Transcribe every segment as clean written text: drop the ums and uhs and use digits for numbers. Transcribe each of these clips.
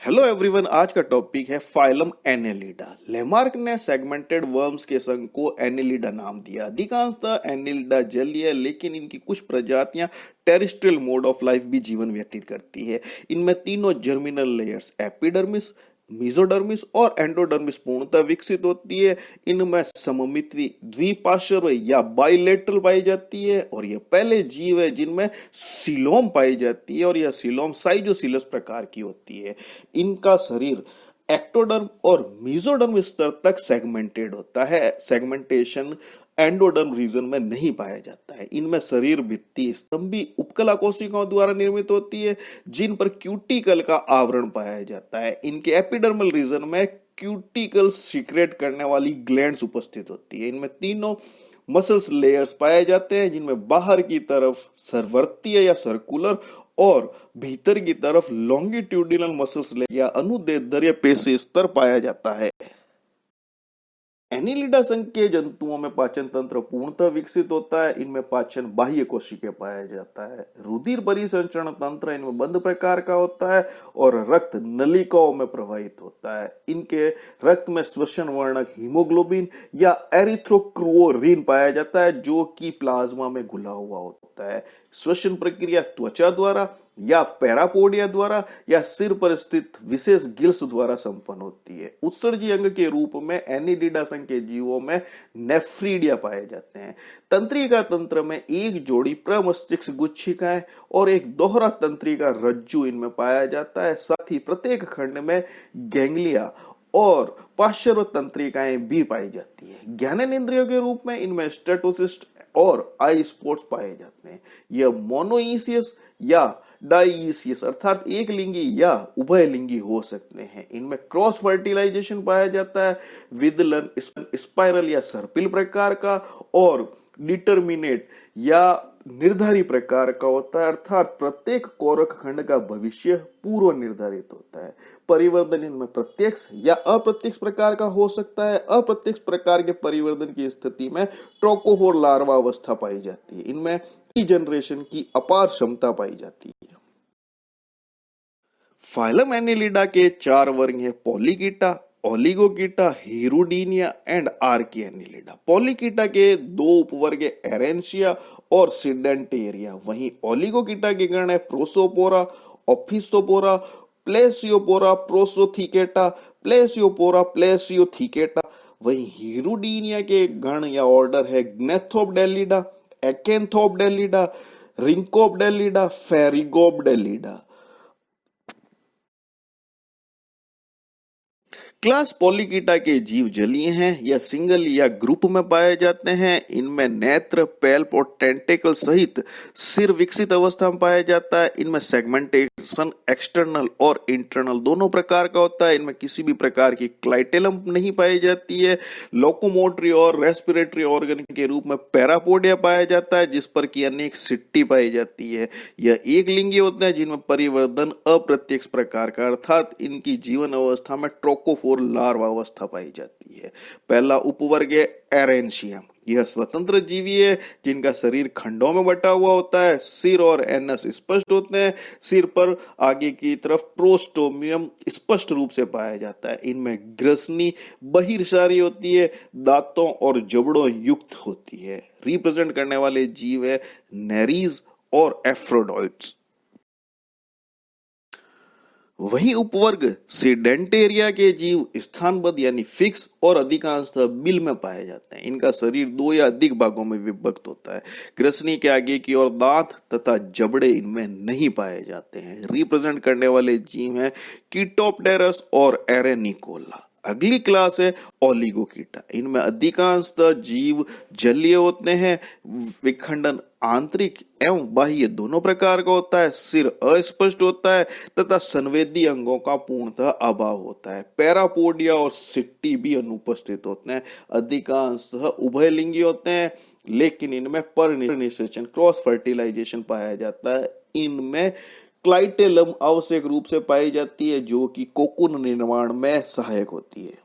Hello everyone, आज का topic है फाइलम एनेलिडा। लेमार्क ने सेगमेंटेड वर्म्स के संघ को एनेलिडा नाम दिया। अधिकांशतः एनेलिडा जलीय, लेकिन इनकी कुछ प्रजातियां टेरेस्ट्रियल मोड ऑफ लाइफ भी जीवन व्यतीत करती है। इनमें तीनों जर्मिनल लेयर्स एपिडर्मिस, मेसोडर्मिस और एंडोडर्मिस पूर्णतः विकसित होती है। इनमें सममित्वी द्विपार्श्व या बाइलेटरल पाई जाती है और यह पहले जीव है जिनमें सीलोम पाई जाती है और यह सीलोम साइजोसिलस प्रकार की होती है। इनका शरीर एक्टोडर्म और मेसोडर्म स्तर तक सेगमेंटेड होता है। सेगमेंटेशन एंडोडर्म रीजन में नहीं पाया जाता है। इनमें शरीर भित्ति स्तंभी उपकला कोशिकाओं द्वारा निर्मित होती है जिन पर क्यूटिकल का आवरण पाया जाता है। इनके एपिडर्मल रीजन में क्यूटिकल सीक्रेट करने वाली ग्लैंड्स उपस्थित होती है। इनमें तीनों मसल्स लेयर्स पाए जाते हैं जिनमें बाहर की तरफ सर्ववर्तीय या सर्कुलर और भीतर की तरफ लॉन्गिट्यूडिनल मसल्स या अनुदैर्ध्य पेशी स्तर पाया जाता है। एनिलिडा संघ के जंतुओं में पाचन तंत्र पूर्णतः विकसित होता है। इनमें पाचन बाह्य कोशिका पाया जाता है। रुधिर परिसंचरण तंत्र इनमें बंद प्रकार का होता है और रक्त नलिकाओं में प्रवाहित होता है। इनके रक्त में श्वसन वर्णक हीमोग्लोबिन या एरिथ्रोक्रोरिन पाया जाता है जो कि प्लाज्मा में घुला हुआ होता है। श्वसन प्रक्रिया त्वचा द्वारा या पैरापोडिया द्वारा या सिर पर स्थित विशेष गिल्स द्वारा संपन्न होती है। उत्सर्जी अंग के रूप में एनिलिडा संघ के जीवों में नेफ्रीडिया पाए जाते हैं। तंत्रिका तंत्र में एक जोड़ी प्रमस्तिष्क गुच्छिकाएं और एक दोहरा तंत्रिका रज्जु इनमें पाया जाता है। साथ ही प्रत्येक खंड में गैंग्लिया और पार्श्व तंत्रिकाएं भी पाई जाती है। ज्ञानेंद्रियों के रूप में इनमें स्टेटोसिस्ट और आई स्पॉट्स पाए जाते हैं। यह मोनोइसियस या डाइसियस अर्थात एक लिंगी या उभयलिंगी हो सकते हैं। इनमें क्रॉस फर्टिलाइजेशन पाया जाता है। विदलन स्पाइरल या सर्पिल प्रकार का और डिटर्मिनेट या निर्धारित प्रकार का होता है अर्थात प्रत्येक कोरक खंड का भविष्य पूर्व निर्धारित होता है। परिवर्तन इनमें प्रत्यक्ष या अप्रत्यक्ष प्रकार का हो सकता है। अप्रत्यक्ष प्रकार के परिवर्तन की स्थिति में ट्रोकोफोर लार्वा अवस्था पाई जाती है। इनमें जनरेशन की अपार क्षमता पाई जाती है। फाइलम एनिलिडा के 4 वर्ग हैं: Polychaeta, ओलिगोकीटा, हिरुडीनिया and Archie Annelida. Polychaeta के 2 उपवर्ग एरेंशिया और सिडेंटेरिया। वहीं ओलिगोकीटा के गण है प्रोसोपोरा, ऑफिसोपोरा, प्लेसियोपोरा, प्रोसोथिकेटा, प्लेसियोपोरा, प्लेसियोथिकेटा। वहीं हिरुडीनिया के गण या ऑर्डर है ग्नेथोपडेलिडा, एकेंथोपडेलिडा, रिंकोपडेलिडा, फेरिगोपडेलिडा। क्लास पॉलीकीटा के जीव जलीय हैं या सिंगल या ग्रुप में पाए जाते हैं। इनमें नेत्र, पैल्प और टेंटेकल सहित सिर विकसित अवस्था में पाया जाता है। इनमें सेगमेंटेशन एक्सटर्नल और इंटरनल दोनों प्रकार का होता है। इनमें किसी भी प्रकार की क्लाइटेलम नहीं पाई जाती है। लोकोमोटरी और रेस्पिरेटरी ऑर्गन के रूप में पैरापोडिया पाया जाता है जिस पर की अनेक सिट्टी पाई जाती है। यह एक लिंगी होते हैं जिनमें परिवर्तन अप्रत्यक्ष प्रकार का अर्थात इनकी जीवन अवस्था में ट्रोकोफोर लार्वा अवस्था पाई जाती है। पहला उपवर्ग है एरेंशिया। यह स्वतंत्र जीवी है जिनका शरीर खंडों में बटा हुआ होता है। सिर और एनस स्पष्ट होते हैं। सिर पर आगे की तरफ प्रोस्टोमियम स्पष्ट रूप से पाया जाता है। इनमें ग्रसनी बहिर्सारी होती है, दांतों और जबड़ों युक्त होती है। रिप्रेजेंट करने वाले जीव है नेरीज और एफ्रोडॉइट्स। वही उपवर्ग सिडेंटेरिया के जीव स्थानबद्ध यानी फिक्स और अधिकांशतः बिल में पाए जाते हैं। इनका शरीर 2 या अधिक भागों में विभक्त होता है। ग्रसनी के आगे की ओर दांत तथा जबड़े इनमें नहीं पाए जाते हैं। रिप्रेजेंट करने वाले जीव हैं कीटोप्टेरस और एरेनिकोला। अगली क्लास है ओलिगोकीटा। इनमें अधिकांशतः जीव जलीय होते हैं। विखंडन आंतरिक एवं बाह्य दोनों प्रकार का होता है। सिर अस्पष्ट होता है तथा संवेदी अंगों का पूर्णतः अभाव होता है। पैरापोडिया और सिट्टी भी अनुपस्थित होते हैं। अधिकांशतः उभयलिंगी होते हैं लेकिन इनमें परनिषेचन क्रॉस फर्टिलाइजेशन पाया जाता है। इनमें क्लाइटेलम आवश्यक रूप से पाई जाती है जो कि कोकून निर्माण में सहायक होती है।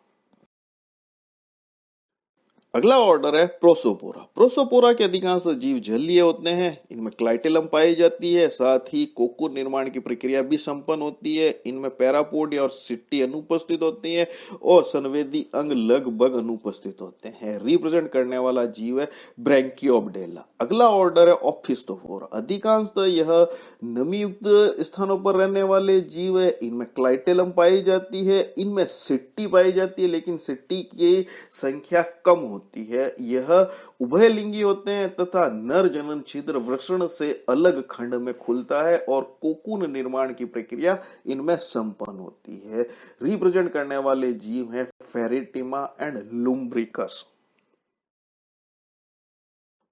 अगला ऑर्डर है प्रोसोपोरा। प्रोसोपोरा के अधिकांश जीव जलीय होते हैं। इनमें क्लाइटेलम पाई जाती है, साथ ही कोकून निर्माण की प्रक्रिया भी संपन्न होती है। इनमें पैरापोडिया और सिट्टी अनुपस्थित होती है और संवेदी अंग लगभग अनुपस्थित होते हैं। रिप्रेजेंट करने वाला जीव है ब्रैंकियोप्डेला। अगला ऑर्डर है ऑप्हिस्थोफोरा। अधिकांशतः यह नमीयुक्त स्थानों पर रहने वाले जीव है। इनमें क्लाइटेलम पाई जाती है, इनमें सिट्टी पाई जाती है, लेकिन सिट्टी की संख्या कम होती है। यह उभयलिंगी होते हैं तथा नर जनन छिद्र वृषण से अलग खंड में खुलता है और कोकून निर्माण की प्रक्रिया इनमें संपन्न होती है। रिप्रेजेंट करने वाले जीव हैं फेरिटिमा एंड लुम्ब्रिकस।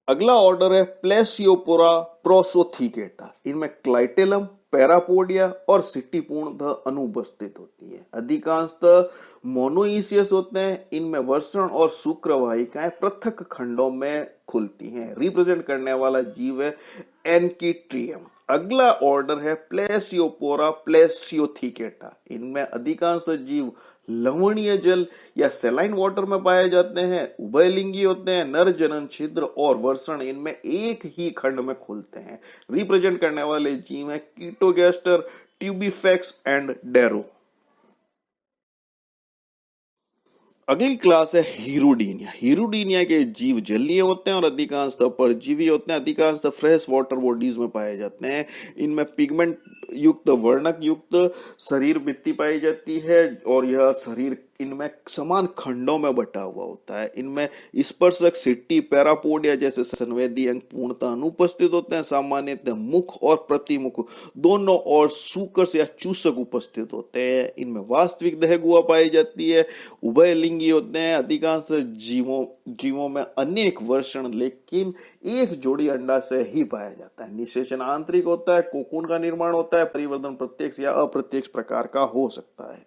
अगला ऑर्डर है प्लेसियोपोरा प्रोसोथिकेटा। इनमें क्लाइटेलम, पैरापोडिया और सिट्टी पूर्णतः अनुपस्थित होती है। अधिकांशतः मोनोइसियस होते हैं। इनमें वर्षण और शुक्र वाहिकाएं पृथक खंडों में खुलती हैं। रिप्रेजेंट करने वाला जीव है एनकीट्रियम। अगला ऑर्डर है प्लेसियोपोरा प्लेसियोथिकेटा। इनमें अधिकांश जीव लवणीय जल या सेलाइन वाटर में पाए जाते हैं। उभयलिंगी होते हैं। नर जनन छिद्र और वर्षण इनमें एक ही खंड में खुलते हैं। रिप्रेजेंट करने वाले जीव हैं कीटोगैस्टर, ट्यूबिफेक्स एंड डेरो। अगली क्लास है हीरोडीनिया। हीरोडीनिया के जीव जलीय होते हैं और अधिकांशतः परजीवी होते हैं। अधिकांशतः फ्रेश वाटर बॉडीज में पाए जाते हैं। इनमें पिगमेंट युक्त वर्णक युक्त शरीर भित्ति पाई जाती है और यह शरीर इनमें समान खंडों में बटा हुआ होता है। इनमें स्पर्शक, सिट्टी, पैरापोडिया जैसे संवेदी अंग पूर्णतः अनुपस्थित होते हैं। सामान्यतः मुख और प्रतिमुख दोनों और सूकर्स या चूसक उपस्थित होते हैं। इनमें वास्तविक दहगुआ पाई जाती है। उभयलिंगी होते हैं। अधिकांश जीवों में अनेक वर्षण लेकिन एक जोड़ी अंडा से ही पाया जाता है। निषेचन आंतरिक होता है। कोकून का निर्माण होता है। परिवर्तन प्रत्यक्ष या अप्रत्यक्ष प्रकार का हो सकता है।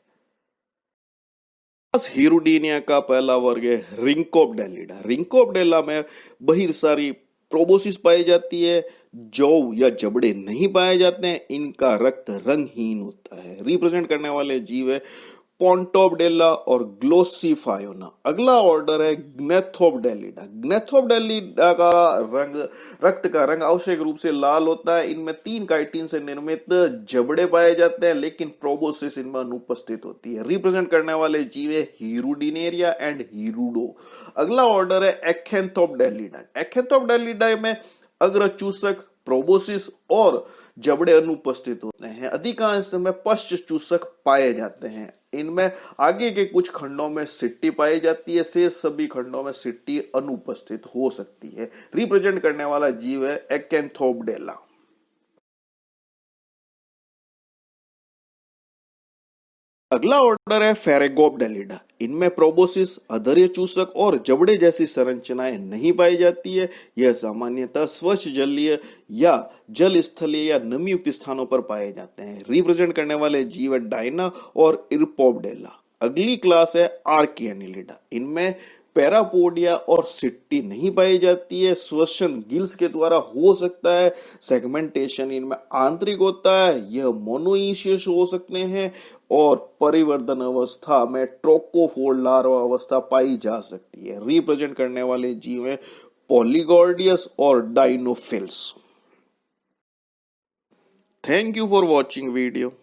हीरोडीनिया का पहला वर्ग है रिंकोपडेलिडा। रिंकोपडेला में बहिर्सारी प्रोबोसिस पाई जाती है। जौ या जबड़े नहीं पाए जाते हैं। इनका रक्त रंगहीन होता है। रिप्रेजेंट करने वाले जीव है पोंटोपडेला और ग्लोसिफायोना। अगला ऑर्डर है ग्नेथोपडेलिडा। ग्नेथोपडेलिडा का रक्त का रंग आवश्यक रूप से लाल होता है। इनमें 3 काइटिन से निर्मित जबड़े पाए जाते हैं, लेकिन प्रोबोसिस इनमें अनुपस्थित होती है। रिप्रेजेंट करने वाले जीव है हीरुडिनेरिया एंड हीरुडो। अगला ऑर्डर है एक्थेंथोपडेलिडा। एक्थेंथोपडेलिडा में अग्रचूसक, प्रोबोसिस और जबड़े अनुपस्थित होते हैं। अधिकांश में पश्च चूसक पाए जाते हैं। इनमें आगे के कुछ खंडों में सिट्टी पाई जाती है। शेष सभी खंडों में सिट्टी अनुपस्थित हो सकती है। रिप्रेजेंट करने वाला जीव है एक्थेंथोपडेला। अगला ऑर्डर है फेरेगोपडेलिडा। इनमें प्रोबोसिस, अधर्य चूसक और जबड़े जैसी संरचनाएं नहीं पाई जाती है। यह सामान्यतः स्वच्छ जलीय या जल स्थलीय या नमीयुक्त स्थानों पर पाए जाते हैं। रिप्रेजेंट करने वाले जीव है डायना और इरपोपडेला। अगली क्लास है आर्कियनिलिडा। इनमें पैरापोडिया और सिट्टी नहीं पाई जाती है। श्वसन गिल्स के द्वारा हो सकता है। सेगमेंटेशन इनमें आंतरिक होता है। यह मोनोइशियस हो सकते हैं और परिवर्तन अवस्था में ट्रोकोफोर लार्वा अवस्था पाई जा सकती है। रिप्रेजेंट करने वाले जीव हैं पॉलीगॉर्डियस और Dinophilus. Thank you for watching video.